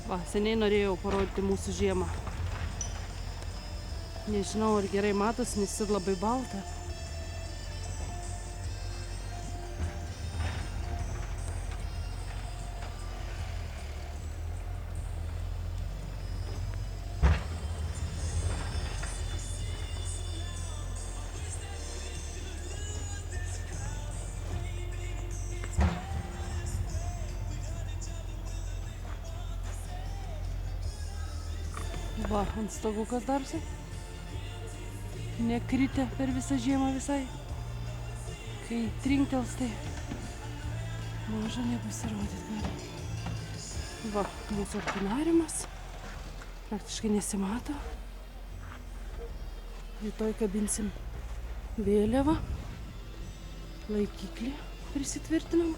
Va, seniai norėjau parodyti mūsų žiemą. Nežinau, ar gerai matosi, nes ir labai balta. Va, ant stogų kas darosi. Nekritę per visą žiemą visai. Kai trinktels, tai maža nepasirodyt gali. Va, mūsų akvinariumas. Praktiškai nesimato. Rytoj kabinsim vėliavą. Laikiklį prisitvirtinam.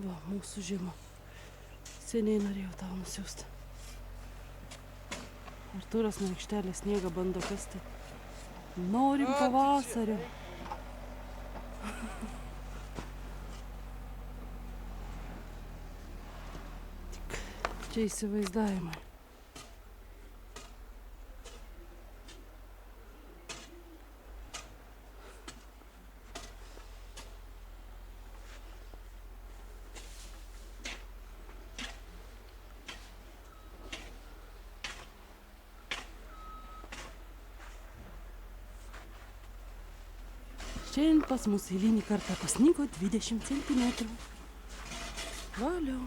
Va, mūsų žiema. Seniai norėjau tau nusiųsti. Artūras nuo aikštelės sniegą bando kasti. Norim pavasario. Tik čia įsivaizdavimai. Šiandien pas mus eilinį kartą pasnigo 20 centimetrų. Valiau.